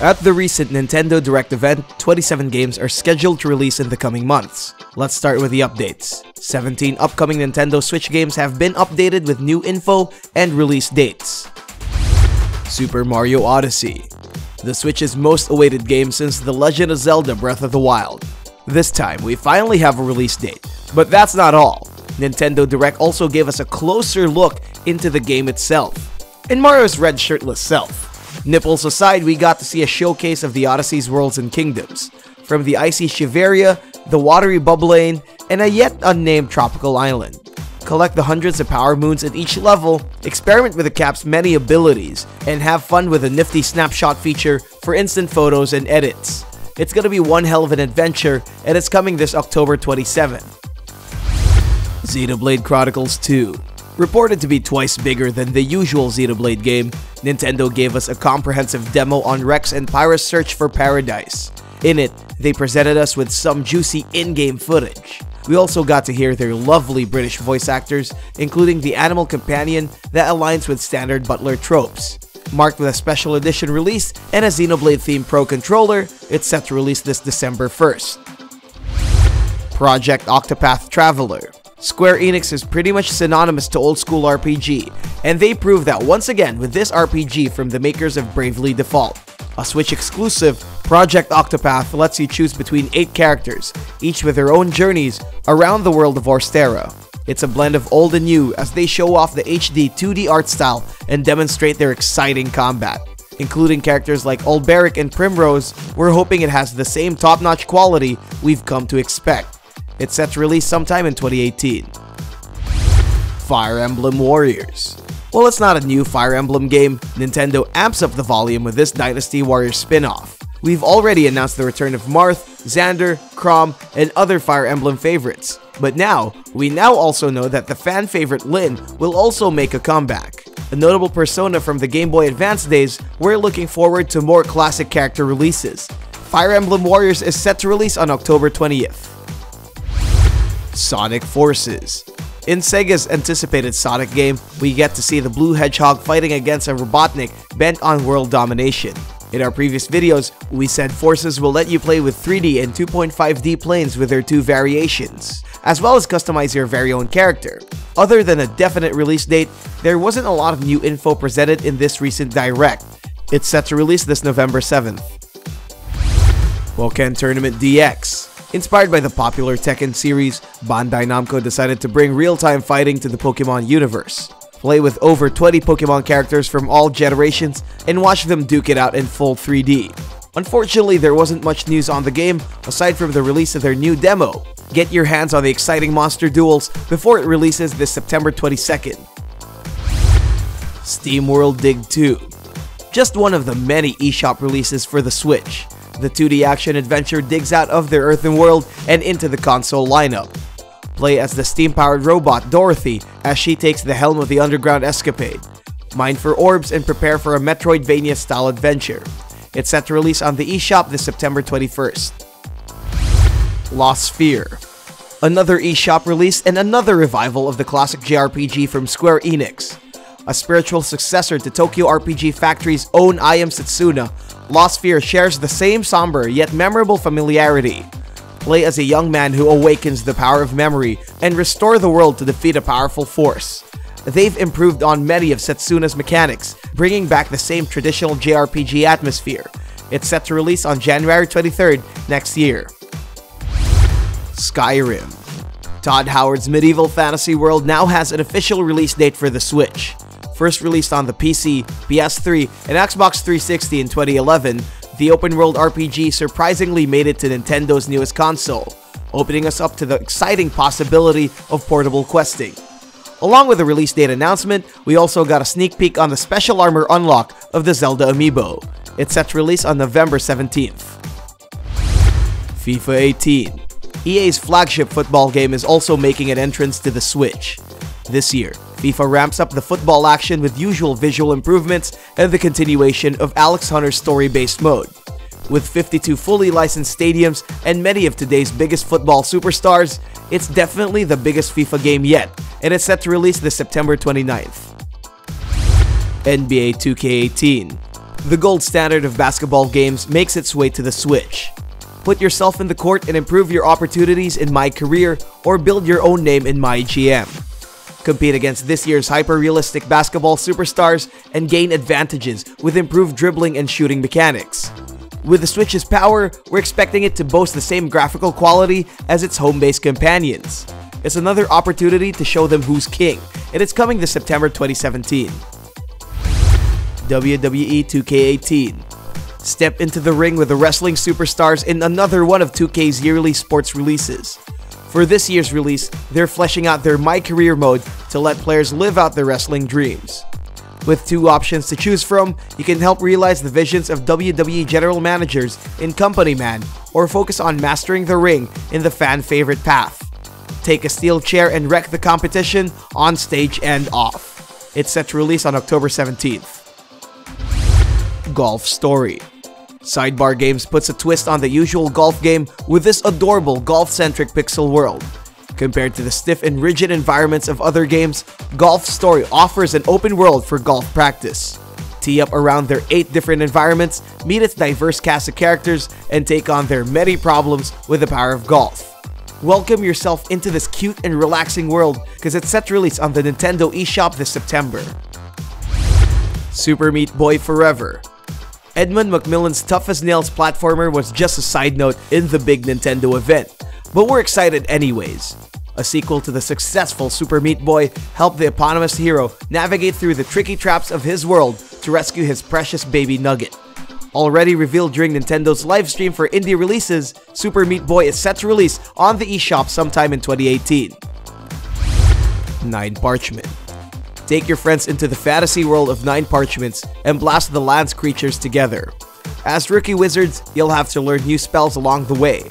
At the recent Nintendo Direct event, 27 games are scheduled to release in the coming months. Let's start with the updates. 17 upcoming Nintendo Switch games have been updated with new info and release dates. Super Mario Odyssey, the Switch's most awaited game since The Legend of Zelda Breath of the Wild. This time, we finally have a release date. But that's not all. Nintendo Direct also gave us a closer look into the game itself, and Mario's red shirtless self. Nipples aside, we got to see a showcase of the Odyssey's worlds and kingdoms, from the icy Shiveria, the watery Bubblaine, and a yet unnamed tropical island. Collect the hundreds of power moons at each level, experiment with the cap's many abilities, and have fun with a nifty snapshot feature for instant photos and edits. It's gonna be one hell of an adventure, and it's coming this October 27th. Xenoblade Chronicles 2. Reported to be twice bigger than the usual Xenoblade game, Nintendo gave us a comprehensive demo on Rex and Pyra's search for paradise. In it, they presented us with some juicy in-game footage. We also got to hear their lovely British voice actors, including the animal companion that aligns with standard butler tropes. Marked with a special edition release and a Xenoblade-themed Pro controller, it's set to release this December 1st. Project Octopath Traveler. Square Enix is pretty much synonymous to old-school RPG, and they prove that once again with this RPG from the makers of Bravely Default. A Switch exclusive, Project Octopath lets you choose between 8 characters, each with their own journeys around the world of Orstera. It's a blend of old and new as they show off the HD 2D art style and demonstrate their exciting combat. Including characters like Olberic and Primrose, we're hoping it has the same top-notch quality we've come to expect. It's set to release sometime in 2018. Fire Emblem Warriors. While it's not a new Fire Emblem game, Nintendo amps up the volume with this Dynasty Warriors spin-off. We've already announced the return of Marth, Xander, Chrom, and other Fire Emblem favorites. But we now also know that the fan favorite Lyn will also make a comeback. A notable persona from the Game Boy Advance days, we're looking forward to more classic character releases. Fire Emblem Warriors is set to release on October 20th. Sonic Forces. In Sega's anticipated Sonic game, we get to see the Blue Hedgehog fighting against a Robotnik bent on world domination. In our previous videos, we said Forces will let you play with 3D and 2.5D planes with their 2 variations, as well as customize your very own character. Other than a definite release date, there wasn't a lot of new info presented in this recent Direct. It's set to release this November 7th. Pokken Tournament DX. Inspired by the popular Tekken series, Bandai Namco decided to bring real-time fighting to the Pokemon universe. Play with over 20 Pokemon characters from all generations and watch them duke it out in full 3D. Unfortunately, there wasn't much news on the game aside from the release of their new demo. Get your hands on the exciting monster duels before it releases this September 22nd. SteamWorld Dig 2. Just one of the many eShop releases for the Switch. The 2D action-adventure digs out of their earthen world and into the console lineup. Play as the steam-powered robot Dorothy as she takes the helm of the underground escapade. Mine for orbs and prepare for a Metroidvania-style adventure. It's set to release on the eShop this September 21st. Lost Sphear. Another eShop release and another revival of the classic JRPG from Square Enix. A spiritual successor to Tokyo RPG Factory's own I Am Setsuna, Lost Sphear shares the same somber yet memorable familiarity. Play as a young man who awakens the power of memory and restore the world to defeat a powerful force. They've improved on many of Setsuna's mechanics, bringing back the same traditional JRPG atmosphere. It's set to release on January 23rd next year. Skyrim. Todd Howard's medieval fantasy world now has an official release date for the Switch. First released on the PC, PS3, and Xbox 360 in 2011, the open-world RPG surprisingly made it to Nintendo's newest console, opening us up to the exciting possibility of portable questing. Along with the release date announcement, we also got a sneak peek on the special armor unlock of the Zelda amiibo. It's set to release on November 17th. FIFA 18. EA's flagship football game is also making an entrance to the Switch. This year, FIFA ramps up the football action with usual visual improvements and the continuation of Alex Hunter's story-based mode. With 52 fully licensed stadiums and many of today's biggest football superstars, it's definitely the biggest FIFA game yet, and it's set to release this September 29th. NBA 2K18. The gold standard of basketball games makes its way to the Switch. Put yourself in the court and improve your opportunities in My Career or build your own name in My GM. Compete against this year's hyper-realistic basketball superstars and gain advantages with improved dribbling and shooting mechanics. With the Switch's power, we're expecting it to boast the same graphical quality as its home-based companions. It's another opportunity to show them who's king, and it's coming this September 2017. WWE 2K18. Step into the ring with the wrestling superstars in another one of 2K's yearly sports releases. For this year's release, they're fleshing out their My Career mode to let players live out their wrestling dreams. With 2 options to choose from, you can help realize the visions of WWE general managers in Company Man or focus on mastering the ring in the fan-favorite path. Take a steel chair and wreck the competition on stage and off. It's set to release on October 17th. Golf Story. Sidebar Games puts a twist on the usual golf game with this adorable golf-centric pixel world. Compared to the stiff and rigid environments of other games, Golf Story offers an open world for golf practice. Tee up around their 8 different environments, meet its diverse cast of characters, and take on their many problems with the power of golf. Welcome yourself into this cute and relaxing world because it's set to release on the Nintendo eShop this September. Super Meat Boy Forever. Edmund Macmillan's tough-as-nails platformer was just a side note in the big Nintendo event, but we're excited anyways. A sequel to the successful Super Meat Boy helped the eponymous hero navigate through the tricky traps of his world to rescue his precious baby Nugget. Already revealed during Nintendo's livestream for indie releases, Super Meat Boy is set to release on the eShop sometime in 2018. 9 Parchment. Take your friends into the fantasy world of 9 Parchments and blast the land's creatures together. As rookie wizards, you'll have to learn new spells along the way.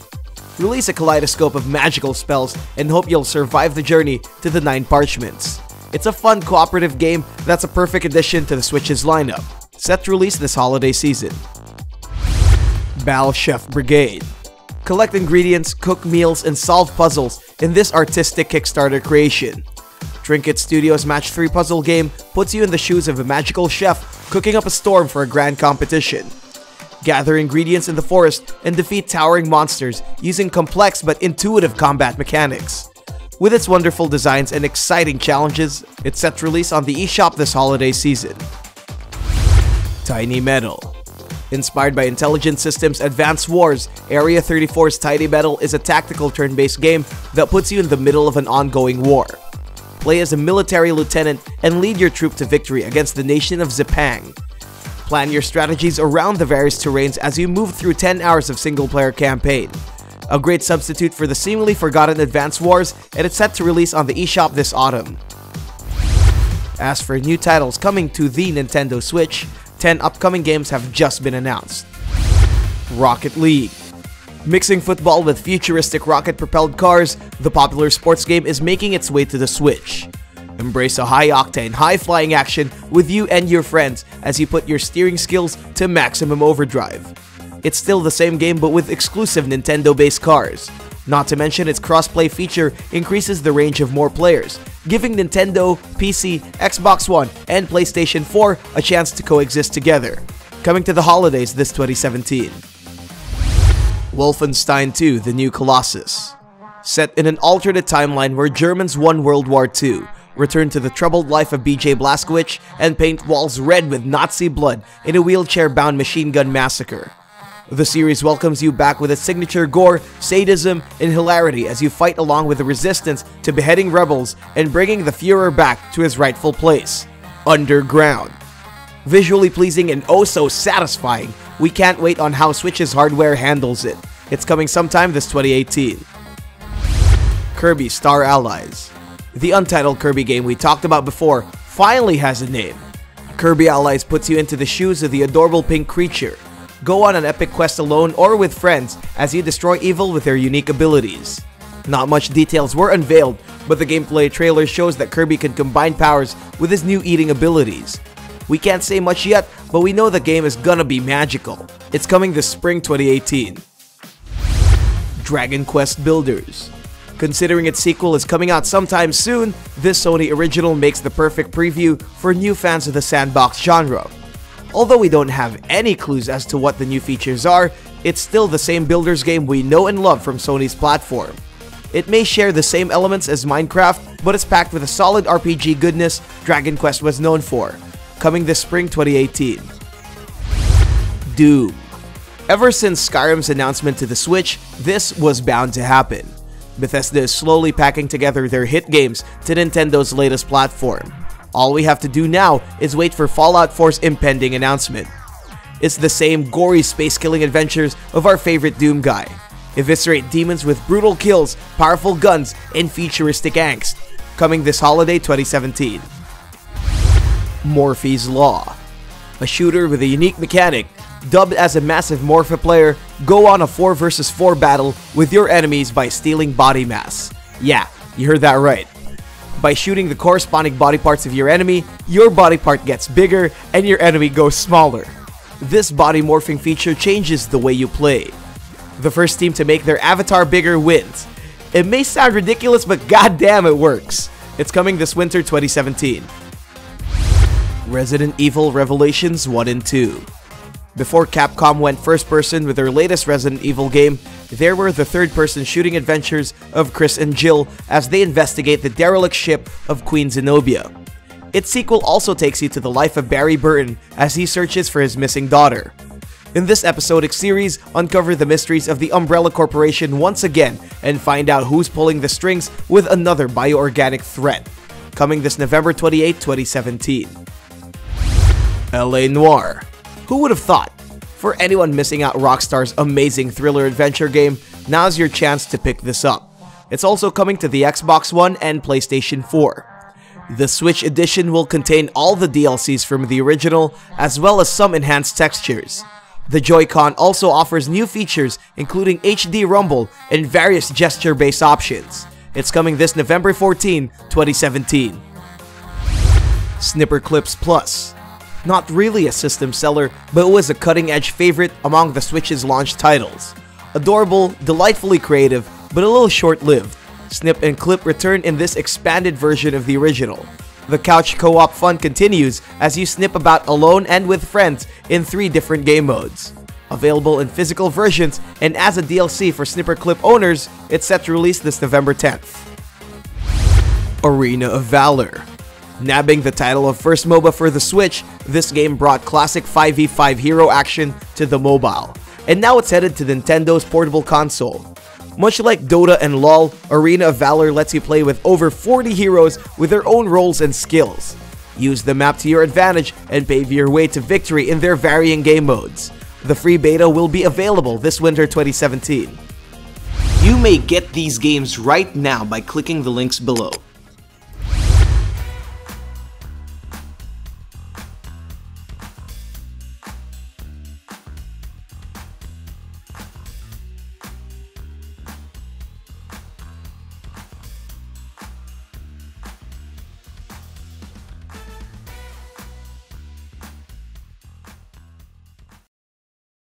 Release a kaleidoscope of magical spells and hope you'll survive the journey to the 9 Parchments. It's a fun cooperative game that's a perfect addition to the Switch's lineup. Set to release this holiday season. Battle Chef Brigade. Collect ingredients, cook meals, and solve puzzles in this artistic Kickstarter creation. Trinket Studios' Match 3 puzzle game puts you in the shoes of a magical chef cooking up a storm for a grand competition. Gather ingredients in the forest and defeat towering monsters using complex but intuitive combat mechanics. With its wonderful designs and exciting challenges, it's set to release on the eShop this holiday season. Tiny Metal. Inspired by Intelligent Systems' Advanced Wars, Area 34's Tiny Metal is a tactical turn-based game that puts you in the middle of an ongoing war. Play as a military lieutenant and lead your troop to victory against the nation of Zepang. Plan your strategies around the various terrains as you move through 10 hours of single-player campaign. A great substitute for the seemingly forgotten Advanced Wars, and it's set to release on the eShop this autumn. As for new titles coming to the Nintendo Switch, 10 upcoming games have just been announced. Rocket League. Mixing football with futuristic rocket-propelled cars, the popular sports game is making its way to the Switch. Embrace a high-octane, high-flying action with you and your friends as you put your steering skills to maximum overdrive. It's still the same game but with exclusive Nintendo-based cars. Not to mention its cross-play feature increases the range of more players, giving Nintendo, PC, Xbox One, and PlayStation 4 a chance to coexist together. Coming to the holidays this 2017. Wolfenstein 2: The New Colossus. Set in an alternate timeline where Germans won World War II, return to the troubled life of BJ Blazkowicz and paint walls red with Nazi blood in a wheelchair-bound machine gun massacre. The series welcomes you back with its signature gore, sadism, and hilarity as you fight along with the resistance to beheading rebels and bringing the Führer back to his rightful place, underground. Visually pleasing and oh so satisfying, we can't wait on how Switch's hardware handles it. It's coming sometime this 2018. Kirby Star Allies. The untitled Kirby game we talked about before finally has a name. Kirby Allies puts you into the shoes of the adorable pink creature. Go on an epic quest alone or with friends as you destroy evil with their unique abilities. Not much details were unveiled, but the gameplay trailer shows that Kirby can combine powers with his new eating abilities. We can't say much yet, but we know the game is gonna be magical. It's coming this spring 2018. Dragon Quest Builders. Considering its sequel is coming out sometime soon, this Sony original makes the perfect preview for new fans of the sandbox genre. Although we don't have any clues as to what the new features are, it's still the same builder's game we know and love from Sony's platform. It may share the same elements as Minecraft, but it's packed with a solid RPG goodness Dragon Quest was known for, coming this spring 2018. Doom. Ever since Skyrim's announcement to the Switch, this was bound to happen. Bethesda is slowly packing together their hit games to Nintendo's latest platform. All we have to do now is wait for Fallout 4's impending announcement. It's the same gory space-killing adventures of our favorite Doom guy. Eviscerate demons with brutal kills, powerful guns, and futuristic angst. Coming this holiday 2017. Morphe's Law. A shooter with a unique mechanic. Dubbed as a massive Morphe player, go on a 4 vs 4 battle with your enemies by stealing body mass. Yeah, you heard that right. By shooting the corresponding body parts of your enemy, your body part gets bigger and your enemy goes smaller. This body morphing feature changes the way you play. The first team to make their avatar bigger wins. It may sound ridiculous, but goddamn it works. It's coming this winter 2017. Resident Evil Revelations 1 and 2. Before Capcom went first person with their latest Resident Evil game, there were the third-person shooting adventures of Chris and Jill as they investigate the derelict ship of Queen Zenobia. Its sequel also takes you to the life of Barry Burton as he searches for his missing daughter. In this episodic series, uncover the mysteries of the Umbrella Corporation once again and find out who's pulling the strings with another bioorganic threat. Coming this November 28, 2017. L.A. Noire. Who would have thought? For anyone missing out Rockstar's amazing thriller adventure game, now's your chance to pick this up. It's also coming to the Xbox One and PlayStation 4. The Switch edition will contain all the DLCs from the original, as well as some enhanced textures. The Joy-Con also offers new features including HD Rumble and various gesture-based options. It's coming this November 14, 2017. Snipperclips Plus. Not really a system seller, but it was a cutting-edge favorite among the Switch's launch titles. Adorable, delightfully creative, but a little short-lived, Snip and Clip return in this expanded version of the original. The couch co-op fun continues as you snip about alone and with friends in 3 different game modes. Available in physical versions and as a DLC for Snipperclip owners, it's set to release this November 10th. Arena of Valor. Nabbing the title of first MOBA for the Switch, this game brought classic 5v5 hero action to the mobile, and now it's headed to Nintendo's portable console. Much like Dota and LoL, Arena of Valor lets you play with over 40 heroes with their own roles and skills. Use the map to your advantage and pave your way to victory in their varying game modes. The free beta will be available this winter 2017. You may get these games right now by clicking the links below.